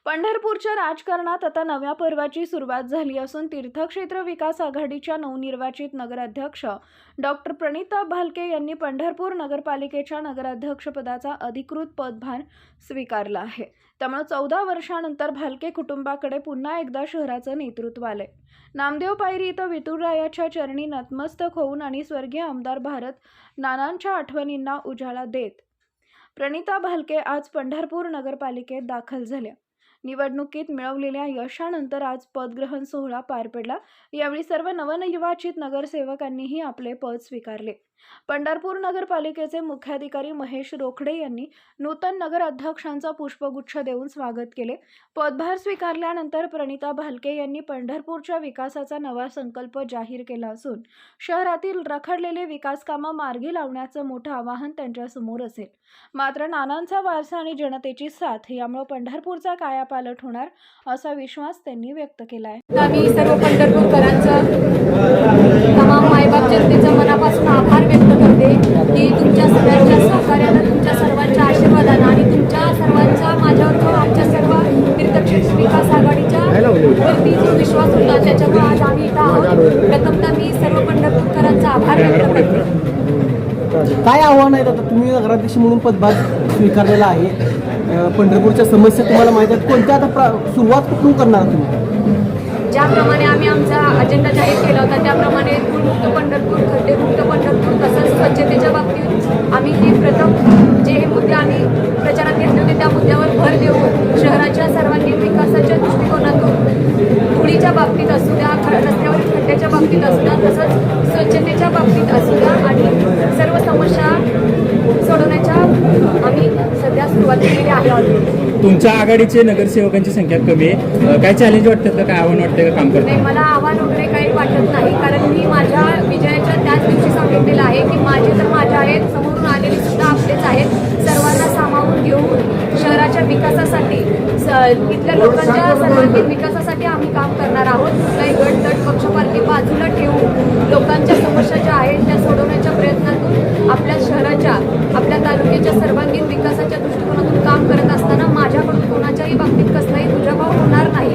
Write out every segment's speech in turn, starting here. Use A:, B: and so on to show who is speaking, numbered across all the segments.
A: पंढरपूरच्या राजकारणात आता नव्या पर्वाची सुरुवात झाली असून तीर्थक्षेत्र विकास आघाडीच्या नवनिर्वाचित नगराध्यक्ष डॉक्टर प्रणिता भालके यांनी पंढरपूर नगरपालिकेच्या नगराध्यक्षपदाचा अधिकृत पदभार स्वीकारला आहे। त्यामुळे 14 वर्षांनंतर भालके कुटुंबाकडे पुन्हा एकदा शहराचं नेतृत्व आलंय। नामदेव पायरी इथं विठुरायाच्या चरणी नतमस्तक होऊन आणि स्वर्गीय आमदार भारत नानांच्या आठवणींना उजाळा देत प्रणिता भालके आज पंढरपूर नगरपालिकेत दाखल झाल्या। निवडणुकीत मिळवलेल्या यशानंतर आज पदग्रहण सोहळा पार पडला। यावेळी सर्व नवनिर्वाचित नगरसेवकांनीही आपले पद स्वीकारले। पंढरपूर नगरपालिकेचे मुख्याधिकारी महेश रोखडे यांनी नूतन नगर अध्यक्षांचा पुष्पगुच्छ देऊन स्वागत केले। पदभार स्वीकारल्यानंतर प्रणिता भालके यांनी पंढरपूरच्या विकासाचा नवा संकल्प जाहीर केला असून शहरातील रखडलेले विकास कामे मार्गी लावण्याचं मोठं आवाहन त्यांच्या समोर असेल। मात्र नानांचा वारसा आणि जनतेची साथ यामुळे पंढरपूरचा कायापालट होणार असा विश्वास त्यांनी व्यक्त केला आहे।
B: आम्ही सर्व पंढरपूरकरांचं तमाम मायबाप जनतेचं मनापासून आभार व्यक्त करते की तुमच्या सगळ्यांच्या सहकार्यानं, तुमच्या सर्वांच्या आशीर्वादानं आणि तुमच्या सर्वांचा माझ्यावर जो आमच्या सर्व तीर्थक्षेत्र विकास आघाडीच्या वरती जो विश्वास होता त्याच्यामुळे आज आम्ही इथं आहोत। प्रथमतः मी सर्व पंढरपूरकरांचा आभार व्यक्त करते।
C: काय आव्हान आहे आता तुम्ही नगराध्यक्ष म्हणून पदभार स्वीकारलेला आहे, पंढरपूरच्या समस्या तुम्हाला माहिती आहेत, कोणत्या आता सुरुवात कुठून करणार तुम्ही?
B: ज्याप्रमाणे आम्ही आमचा अजेंडा जाहीर केला होता त्याप्रमाणे धूळमुक्त पंढरपूर, खड्डेमुक्त पंढरपूर तसंच स्वच्छतेच्या बाबतीत आम्ही हे प्रथम जे मुद्दे आम्ही प्रचारात घेतले होते त्या मुद्द्यावर भर देऊन शहराच्या सर्वांगीण विकासाच्या दृष्टिकोनातून धुळीच्या बाबतीत असू द्या, रस्त्यावरील खड्ड्याच्या बाबतीत असू द्या, तसंच स्वच्छतेच्या बाबतीत असू द्या आणि सर्व समस्या सोडवण्याच्या आम्ही सध्या सुरुवात केलेली आहे ऑलरेडी।
D: तुमच्या आघाडीचे नगरसेवकांची संख्या कमी आहे, काय चॅलेंज वाटतं का, काय आव्हान वाटतं का काम करताना?
B: नाही, मला आव्हान वगैरे काही वाटत नाही, कारण मी माझ्या विजयाच्या त्याच दिवशी सांगितलेलं आहे की माझे तर माझ्या आहेत, समोरून आलेली सुद्धा आपलेच आहेत। सर्वांना सामावून घेऊन शहराच्या विकासासाठी, इथल्या लोकांच्या सर्वांगीण विकासासाठी आम्ही काम करणार आहोत। कुठलाही गट तट पक्षपाती बाजूला ठेवून लोकांच्या समस्या ज्या आहेत त्या सोडवण्याच्या प्रयत्नातून आपल्या शहराच्या, आपल्या तालुक्याच्या सर्वांगीण विकासाच्या दृष्टिकोनातून काम करत असताना माझ्याकडून कोणाच्याही बाबतीत कसलाही दुजाभाव होणार नाही।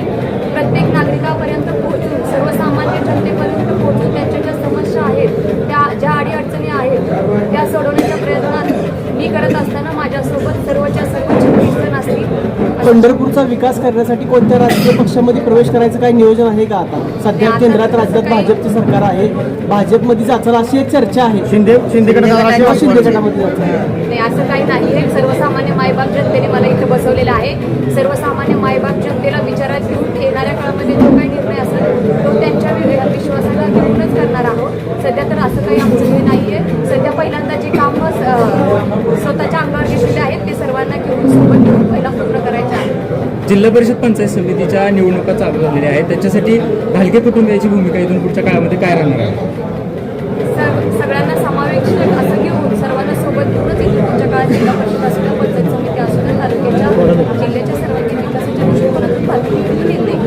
B: प्रत्येक नागरिकापर्यंत पोहोचून, सर्वसामान्य जनतेपर्यंत पोहोचून त्यांच्या ज्या समस्या आहेत, त्या ज्या अडीअडचणी आहेत त्या सोडवण्याच्या प्रयत्नात मी करत असताना माझ्यासोबत सर्वच्या सर्व छत्तीसजण असतील।
C: पंढरपूरचा विकास करण्यासाठी कोणत्या राजकीय पक्षामध्ये प्रवेश करायचं काही नियोजन आहे का? आता सध्या केंद्रात राज्यात भाजपचे सरकार आहे, भाजपमध्ये जाचाल अशी एक चर्चा आहे, शिंदे गटामध्ये
B: नाही, असं काही नाही आहे। सर्वसामान्य मायबाप जनतेने मला इथं बसवलेलं आहे। सर्वसामान्य मायबाप जनतेला विचारात घेऊन येणाऱ्या काळामध्ये जो काही निर्णय असेल तो त्यांच्या विश्वासाला घेऊनच करणार आहोत। सध्या तर असं काही आमचं हे नाही आहे। सध्या पहिल्यांदा जे काम स्वतःच्या अंगावर घेतलेले आहेत ते सर्वांना घेऊन सोबत घेऊन पहिला पूर्ण करायचे आहे।
D: जिल्हा परिषद पंचायत समितीच्या निवडणुका चालू झालेल्या आहेत, त्याच्यासाठी भालके कुटुंबियाची भूमिका इथून पुढच्या काळामध्ये काय राहणार आहे?
B: सगळ्यांना समावेशक असं घेऊन, सर्वांना सोबत घेऊनच इथून पुढच्या काळात जिल्हा परिषद असू द्या, पंचायत समिती असू द्या, तालुक्याच्या जिल्ह्याच्या सर्वांगीण विकासाच्या दृष्टिकोनातून भालके निर्णय।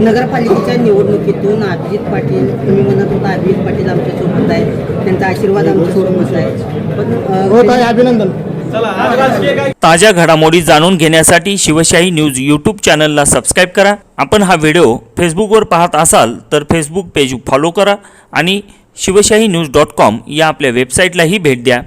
E: नगरपालिकेच्या निवडणुकीतून अभिजित पाटील, तुम्ही म्हणत होता अभिजित पाटील आमच्या सोबत आहेत, त्यांचा आशीर्वाद आमच्या सोबत आहे, पण
C: अभिनंदन।
F: ताज्या घडामोडी जाणून घेण्यासाठी शिवशाही न्यूज यूट्यूब चॅनलला सबस्क्राईब करा। आपण हा व्हिडिओ फेसबुकवर पाहत असाल तर फेसबुक पेज फॉलो करा आणि शिवशाही न्यूज.com या आपल्या वेबसाईटलाही भेट द्या।